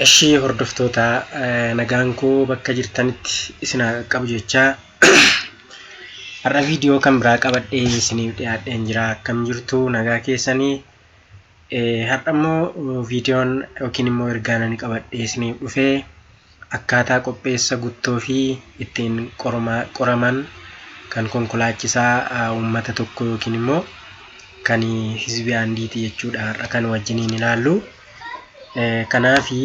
Ishii hordoftoota nagaan koo bakka jirtanitti isin qabu jechaa har'a viidiyoo kan biraa qabadhee isiniif dhiyaadheen jira. Akkam jirtu nagaa keessanii? Har'a immoo viidiyoon yookiin immoo ergaan ani qabadhee isiniif dhufee akkaataa qopheessa guttoo fi ittiin qoraman kan konkolaachisaa uummata tokko yookiin immoo kan hizbii aandiiti jechuudha. Har'a kan wajjiniin ilaallu. Kanaafi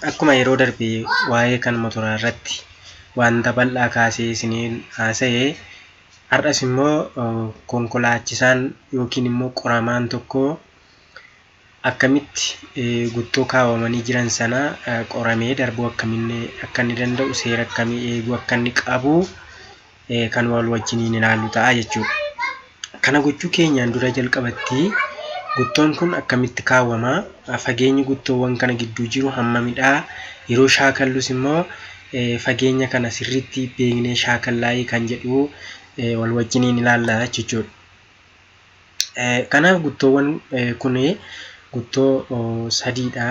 akkuma yeroo darbee waa'ee kan motoraa irratti wanta bal'aa kaasee isiniin haasa'ee har'as immoo konkolaachisaan yookiin immoo qoramaan tokko akkamitti guttoo kaawwamanii jiran sana qoramee darbuu akka inni danda'u, seera akkamii eeguu akka inni qabu kan wal wajjiniin ilaallu ta'a jechuudha. Kana gochuu keenyaan dura jalqabatti guttoon kun akkamitti kaawwama, fageenyi guttoowwan kana gidduu jiru hammamidha, yeroo shaakallus immoo fageenya kana sirriitti beeknee shaakallaa kan jedhu wal wajjiniin ilaalla jechuudha. Kanaaf guttoowwan kun guttoo sadiidha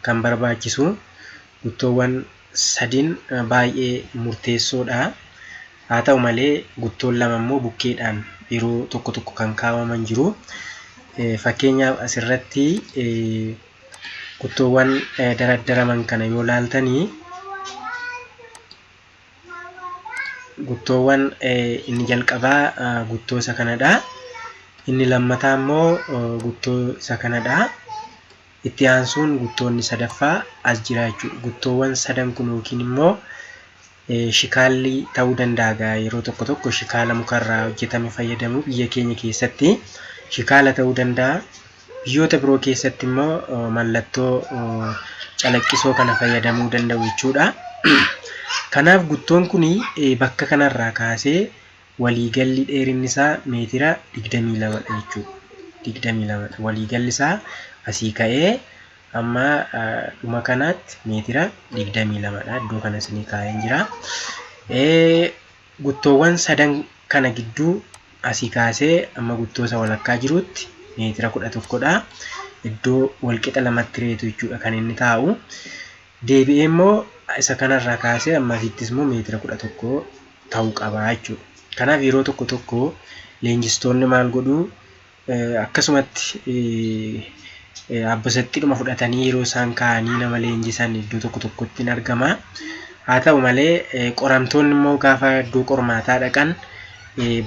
kan barbaachisu. Guttoowwan sadiin baay'ee murteessoodha. Haa ta'u malee guttoon lama immoo bukkeedhaan yeroo tokko tokko kan kaawwaman jiru. Fakkeenyaaf asirratti guttoowwan daraddaraman kana yoo ilaaltanii guttoowwan inni jalqabaa guttoo isa kanadha. Inni lammataa immoo guttoo isa kanadha. Itti aansuun guttoonni sadaffaa as jira jechuudha. Guttoowwan sadan kun yookiin immoo shikaalli ta'uu danda'a. Yeroo tokko tokko shikaala mukarraa hojjetame fayyadamu biyya keenya keessatti shikaala ta'uu danda'a. Biyyoota biroo keessatti immoo mallattoo calaqqisoo kana fayyadamuu danda'u jechuudha. Kanaaf guttoon kun bakka kanarraa kaasee waliigalli dheerinni isaa meetira 22dha jechuudha. 22 waliigalli isaa asii ka'ee amma dhuma kanaatti meetira 22dha. Iddoo kanas ni kaa'een jira. Guttoowwan sadan kana gidduu asii kaasee amma guttoo isa walakkaa jirutti meetira 11dha. Iddoo walqixa lamatti reetu jechuudha kan inni taa'u. Deebi'ee immoo isa kanarraa kaasee amma asittis immoo meetira 11 ta'uu qaba jechuudha. Kanaaf yeroo tokko tokko leenjistoonni maal godhu akkasumatti abbasatti dhuma fudhatanii yeroo isaan kaa'anii nama leenjisan iddoo tokko tokkotti hin argama. Haa ta'u malee qoramtoonni immoo gaafa iddoo qormaataa dhaqan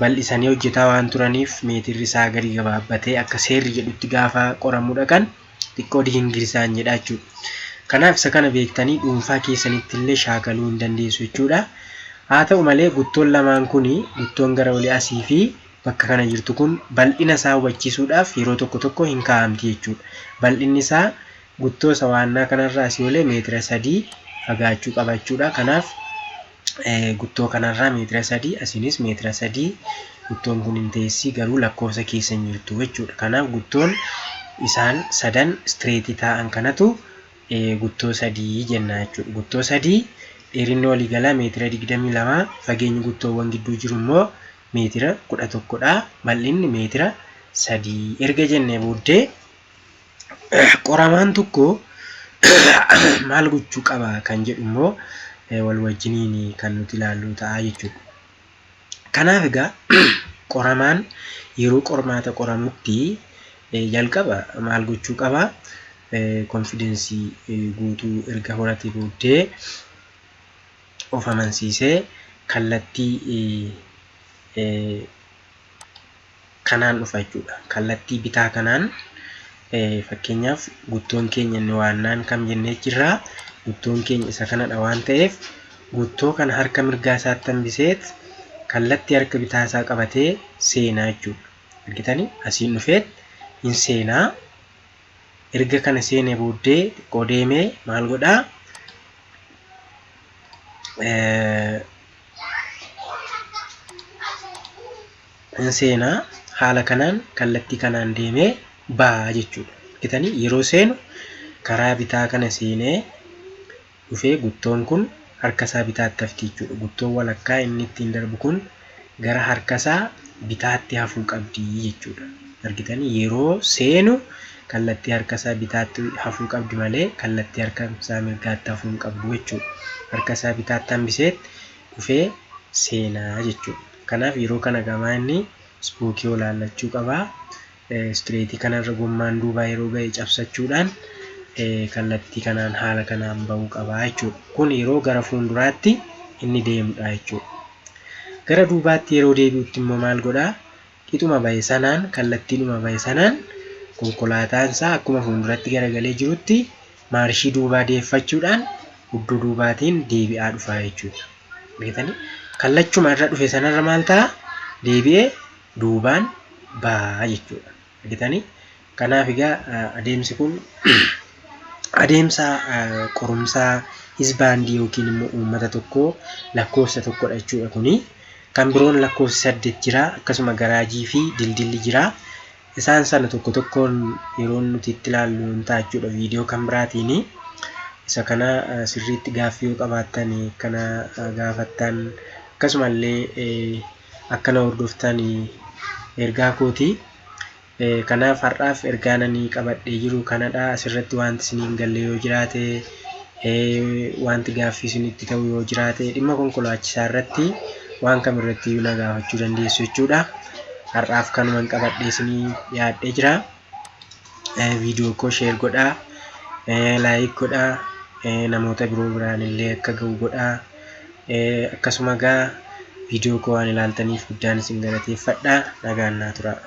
bal'isanii hojjetaa waan turaniif meetirri isaa gadi gabaabbatee akka seerri jedhutti gaafa qoramuu dhaqan xiqqoo diingirsaan jedha jechuudha. Kanaaf isa kana beektanii dhuunfaa keessanitti illee shaakaluu hin dandeessu jechuudha. Haa ta'u malee guttoon lamaan kun guttoon gara olii asii fi bakka kana jirtu kun bal'ina isaa hubachiisuudhaaf yeroo tokko tokko hin kaa'amti jechuudha. Bal'inni isaa guttoo isa waannaa kanarraa asii olee meetira 3 fagaachuu qaba jechuudha. Kanaaf guttoo kanarraa meetira 3 asiinis meetira 3 guttoon kun hin teessi garuu lakkoofsa keessa hin jirtu jechuudha. Kanaaf guttoon isaan sadan stireetii taa'an kanatu guttoo 3 jenna jechuudha. Guttoo 3 dheerinni waliigalaa meetira 22, fageenyi guttoowwan gidduu jiru immoo meetira 11dha. Bal'inni meetira 3 erga jennee booddee qoramaan tokko maal gochuu qaba kan jedhu immoo wal wajjiniin kan nuti ilaallu ta'a jechuudha. Kanaaf egaa qoramaan yeroo qormaata qoramutti jalqaba maal gochuu qaba? Konfidensii guutuu erga horatee booddee of amansiisee kallattii kanaan dhufa jechuudha. Kallattii bitaa kanaan fakkeenyaaf guttoon keenya inni waannaan kam jennee jirra. Guttoon keenya isa kanadha waan ta'eef guttoo kana harka mirgaa isaatti hambiseet kallattii harka bitaa isaa qabatee seenaa jechuudha. Argitanii asiin dhufeet hin seenaa. Erga kana seenee booddee xiqqoo deemee maal godhaa? Hin seenaa. Haala kanaan kallattii kanaan deemee ba'aa jechuudha. Argitanii yeroo seenu karaa bitaa kana seenee dhufee guttoon kun harka isaa bitaatti hafti jechuudha. Guttoon walakkaa inni ittiin darbu kun gara harka isaa bitaatti hafuu qabdi jechuudha. Argitanii yeroo seenu kallattii harka isaa bitaatti hafuu qabdi malee kallattii harka isaa mirgaatti hafuu hin qabdu jechuudha. Harka isaa bitaatti hambiseet dhufee seenaa jechuudha. Kanaaf yeroo kana gamaa inni ispookii olaallachuu qabaa. Istireetii kanarra gommaan duubaa yeroo ga'e cabsachuudhaan kallattii kanaan haala kanaan bahuu qabaa jechuudha. Kun yeroo gara fuulduraatti inni deemudha jechuudha. Gara duubaatti yeroo deebi'utti immoo maal godhaa? Qixuma bahe sanaan kallattiidhuma bahe sanaan konkolaataan isaa akkuma fuulduratti garagalee jirutti maarshii duubaa deeffachuudhaan iddoo duubaatiin deebi'aa dhufaa jechuudha. Beektanii kallachuma irra dhufe sanarra maal ta'a? Deebi'ee duubaan bahaa jechuudha. Beektanii kanaaf egaa adeemsi kun adeemsa qorumsaa hisbaandii yookiin immoo uummata tokkoo lakkoofsa tokkodha jechuudha kuni. Kan biroon lakkoofsi 8 jira, akkasuma garaajii fi dildilli jira. Isaan sana tokko tokkoon yeroo nuti itti ilaallu hin ta'a jechuudha viidiyoo kan biraatiin. Isa kana sirriitti gaaffii yoo qabaattan kana gaafattan akkasumallee akkana hordoftan ergaa kooti. Kanaaf har'aaf ergaan ani qabadhee jiru kanadha. Asirratti wanti isiniin galle yoo jiraate wanti gaaffii isinitti ta'u yoo jiraate dhimma konkolaachisaa irratti waan kamirratti iyyuu na gaafachuu dandeessu jechuudha. Har'aaf kanuman qabadhee isinii yaadhee jira. Viidiyoo koo sheer godhaa, laayik godhaa, namoota biroo biraan illee akka ga'u godhaa. Akkasuma egaa viidiyoo koo waan ilaaltaniif guddaan isin galateeffadha. Nagaan naa turaa.